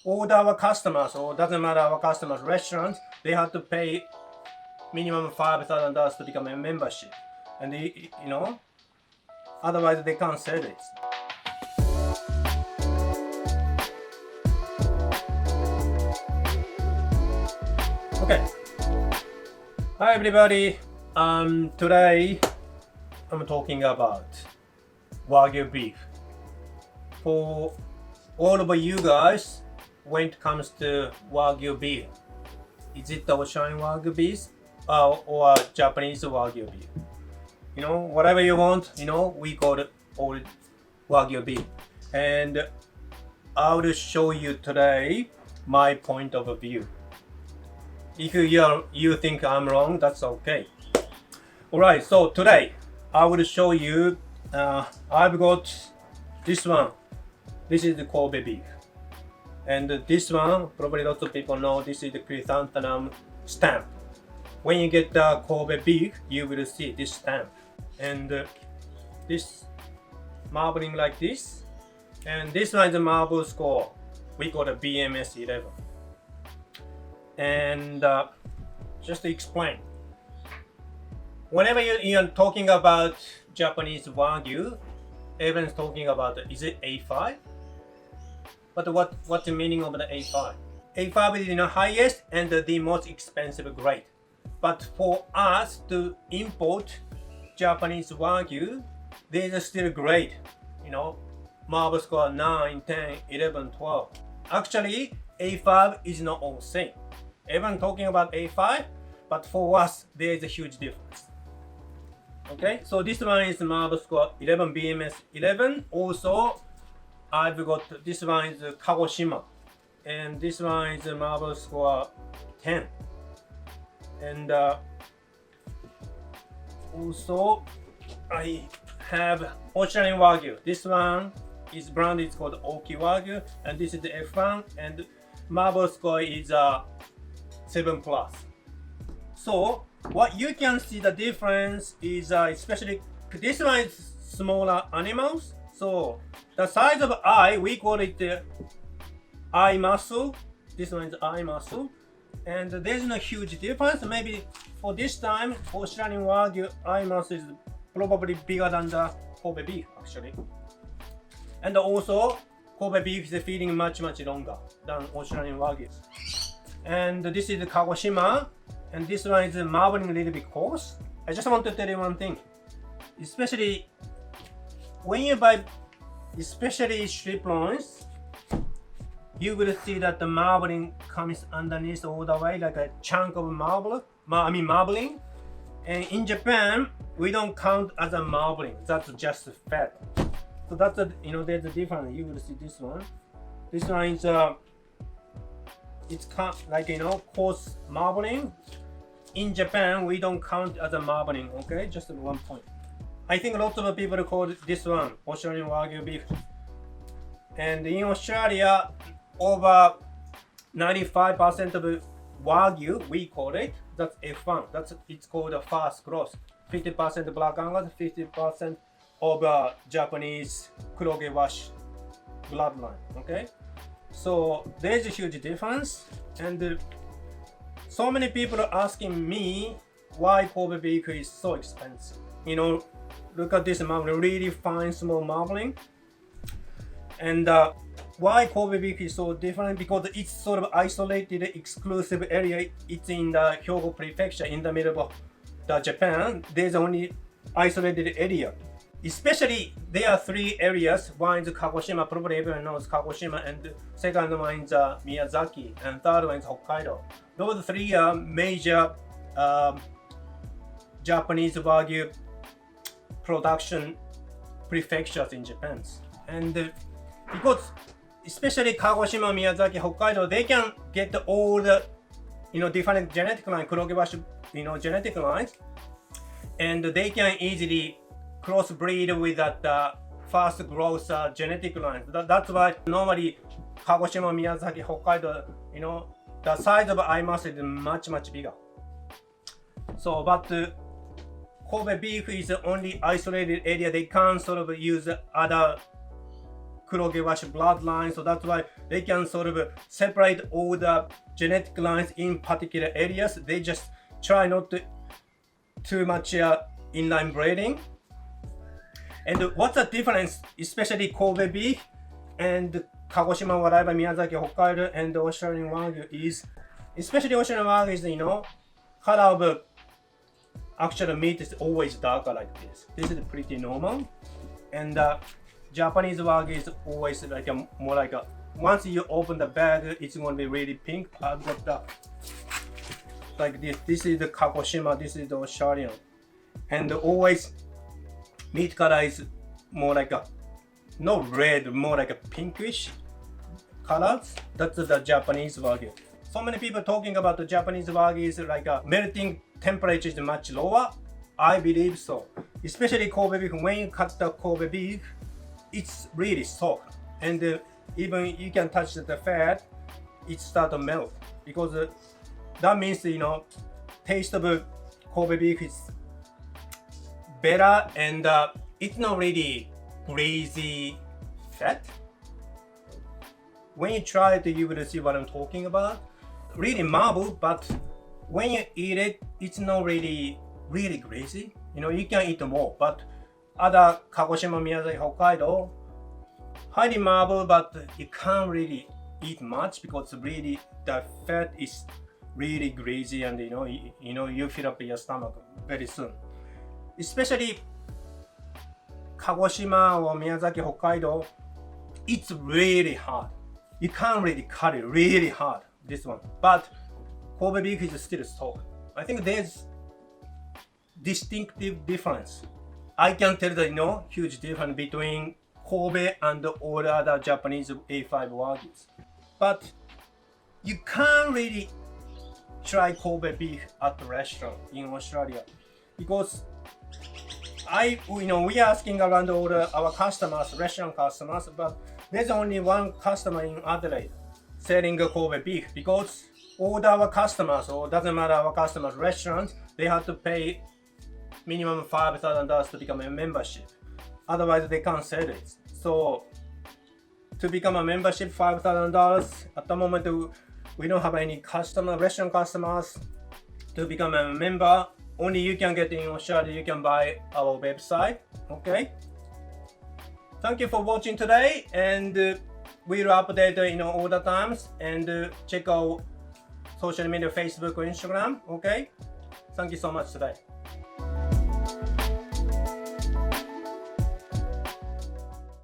all our customers, or doesn't matter our customers, restaurants, they have to pay minimum $5,000 to become a membership, and otherwise they can't sell it. Okay. Hi everybody. Today I'm talking about Wagyu beef. For all of you guys, when it comes to Wagyu beef, is it Australian Wagyu beef or Japanese Wagyu beef? Whatever you want, we call it all Wagyu beef. And I will show you today my point of view. If you think I'm wrong, that's okay. Alright, so today I will show you, I've got this one. This is the Kobe beef. And this one, probably lots of people know, this is the chrysanthemum stamp. When you get the Kobe beef, you will see this stamp. And this marbling like this. And this one is a marble score. We call it BMS 11. And just to explain, whenever you're talking about Japanese Wagyu, everyone's talking about, is it A5? But what's the meaning of the A5? A5 is the highest and the most expensive grade. But for us to import Japanese Wagyu, there's still grade. Marble score 9, 10, 11, 12. Actually, A5 is not all same. Everyone talking about A5, but for us, there is a huge difference. Okay, so this one is marble score 11, BMS 11. Also, I've got this one is Kagoshima, and this one is marble score 10. And also, I have Australian Wagyu. This one is brand is called Oki Wagyu, and this is the F1, and marble score is 7+. So what you can see the difference is especially this one is smaller animals. So the size of eye, we call it the eye muscle. This one is eye muscle, and there's no huge difference. Maybe for this time, Australian Wagyu eye muscle is probably bigger than the Kobe beef actually. And also Kobe beef is feeding much longer than Australian Wagyu. And this is the Kagoshima, and this one is marbling a little bit coarse. I just want to tell you one thing, especially when you buy, especially strip loins, you will see that the marbling comes underneath all the way, like a chunk of marbling. And in Japan, we don't count as a marbling. That's just fat. So that's there's a difference. You will see this one. This one is it's like coarse marbling. In Japan, we don't count as a marbling. Okay, just 1 point. I think lots of people call this one Australian Wagyu beef. And in Australia, over 95% of Wagyu, we call it, that's F1. It's called a fast cross. 50% black Angus, 50% of Japanese Kuroge wash bloodline. Okay, so there's a huge difference, and so many people are asking me why Kobe beef is so expensive. Look at this marbling, really fine small marbling. And why Kobe beef is so different? Because it's sort of isolated, exclusive area. It's in the Hyogo prefecture, in the middle of the Japan. There's only isolated area. Especially, there are 3 areas. One is Kagoshima, probably everyone knows Kagoshima, and second one is Miyazaki, and third one is Hokkaido. Those 3 are major Japanese Wagyu production prefectures in Japan. And because especially Kagoshima, Miyazaki, Hokkaido, they can get all the different genetic lines, Kurogewashi, genetic lines, and they can easily crossbreed with that fast growth genetic lines. That's why normally Kagoshima, Miyazaki, Hokkaido, the size of eye muscle is much bigger. So, but Kobe beef is only isolated area. They can't sort of use other Kurogewashi bloodline, so that's why they can sort of separate all the genetic lines in particular areas. They just try not to too much inline breeding. And what's the difference, especially Kobe beef and Kagoshima, whatever, Miyazaki, Hokkaido, and Australian Wagyu is, especially Australian Wagyu is, color of actual meat is always darker like this. This is pretty normal. And Japanese Wagyu is always like more like once you open the bag, it's going to be really pink. I've got the, like this. This is the Kagoshima, this is the Australian. And always meat color is more like not red, more like a pinkish colors. That's the Japanese Wagyu. So many people talking about the Japanese Wagyu is like melting temperature is much lower. I believe so. Especially Kobe beef, when you cut the Kobe beef, it's really soft. And even you can touch the fat, it start to melt. Because that means, taste of Kobe beef is better, and it's not really greasy fat. When you try it, you will see what I'm talking about. Really marble, but when you eat it, it's not really greasy. You can eat more, but other Kagoshima, Miyazaki, Hokkaido, highly marble, but you can't really eat much because really the fat is really greasy, and you fill up your stomach very soon. Especially Kagoshima or Miyazaki, Hokkaido, it's really hard. You can't really cut it really hard, this one. But Kobe beef is still soft. I think there's distinctive difference. I can tell the huge difference between Kobe and all other Japanese A5 Wagyus. But you can't really try Kobe beef at the restaurant in Australia, because we are asking around all our customers, restaurant customers, but there's only one customer in Adelaide selling Kobe beef, because all our customers, or doesn't matter our customers, restaurants, they have to pay minimum $5,000 to become a membership. Otherwise, they can't sell it. So to become a membership, $5,000. At the moment, we don't have any restaurant customers to become a member. Only you can get in Australia, you can buy our website. Okay. Thank you for watching today, and we'll update all the times, and check out social media, Facebook or Instagram. Okay. Thank you so much today.